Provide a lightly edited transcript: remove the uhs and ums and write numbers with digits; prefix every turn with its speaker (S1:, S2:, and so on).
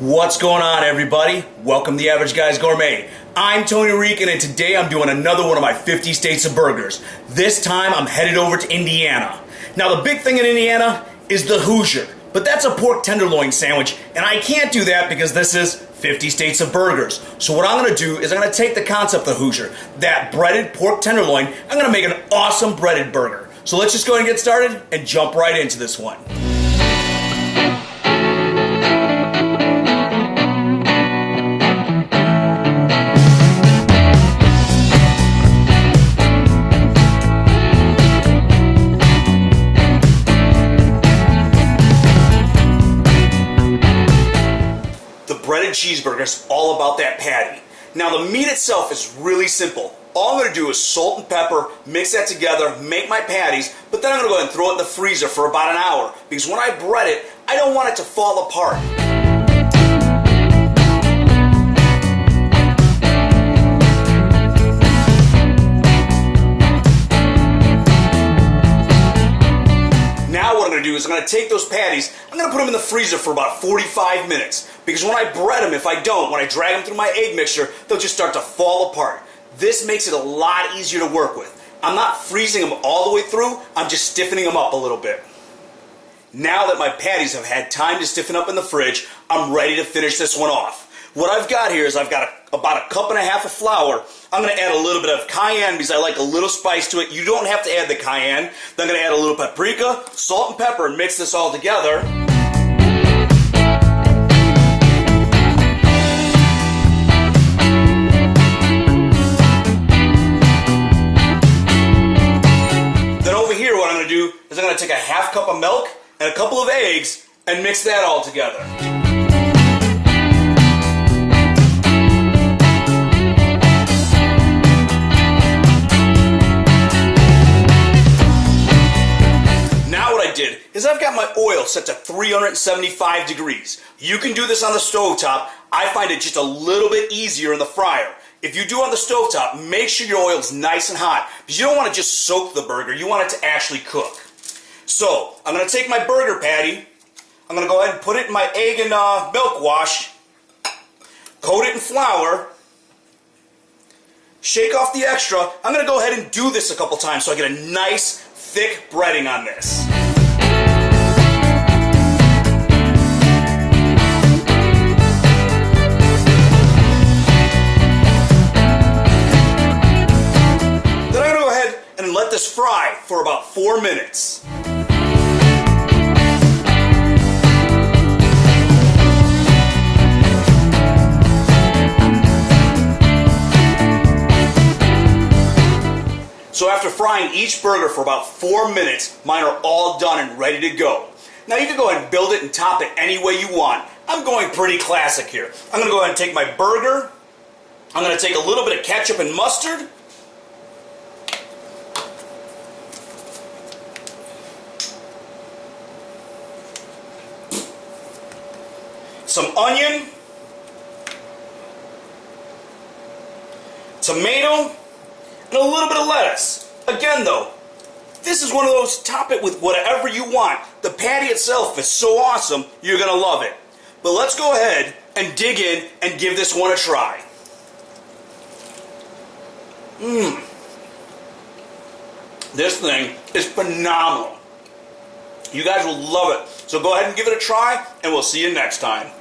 S1: What's going on, everybody? Welcome to the Average Guys Gourmet. I'm Tony Reekin, and today I'm doing another one of my 50 states of burgers. This time I'm headed over to Indiana. Now the big thing in Indiana is the Hoosier, but that's a pork tenderloin sandwich, and I can't do that because this is 50 states of burgers. So what I'm going to do is I'm going to take the concept of Hoosier, that breaded pork tenderloin, I'm going to make an awesome breaded burger. So let's just go ahead and get started and jump right into this one. Breaded cheeseburger is all about that patty. Now the meat itself is really simple. All I'm going to do is salt and pepper, mix that together, make my patties, but then I'm going to go ahead and throw it in the freezer for about an hour because when I bread it, I don't want it to fall apart. Now what I'm going to do is I'm going to take those patties, I'm going to put them in the freezer for about 45 minutes. Because when I bread them, if I don't, when I drag them through my egg mixture, they'll just start to fall apart. This makes it a lot easier to work with. I'm not freezing them all the way through, I'm just stiffening them up a little bit. Now that my patties have had time to stiffen up in the fridge, I'm ready to finish this one off. What I've got here is I've got about a cup and a half of flour. I'm going to add a little bit of cayenne because I like a little spice to it. You don't have to add the cayenne. Then I'm going to add a little paprika, salt and pepper, and mix this all together. Is I'm going to take a half cup of milk and a couple of eggs and mix that all together. Now what I did is I've got my oil set to 375 degrees. You can do this on the stovetop. I find it just a little bit easier in the fryer. If you do on the stovetop, make sure your oil is nice and hot because you don't want to just soak the burger, you want it to actually cook. So, I'm going to take my burger patty, I'm going to go ahead and put it in my egg and milk wash, coat it in flour, shake off the extra. I'm going to go ahead and do this a couple times so I get a nice, thick breading on this. Then I'm going to go ahead and let this fry for about 4 minutes. So after frying each burger for about 4 minutes, mine are all done and ready to go. Now you can go ahead and build it and top it any way you want. I'm going pretty classic here. I'm going to go ahead and take my burger. I'm going to take a little bit of ketchup and mustard. Some onion. Tomato. And a little bit of lettuce. Again though, this is one of those, top it with whatever you want. The patty itself is so awesome, you're going to love it. But let's go ahead and dig in and give this one a try. This thing is phenomenal. You guys will love it. So go ahead and give it a try, and we'll see you next time.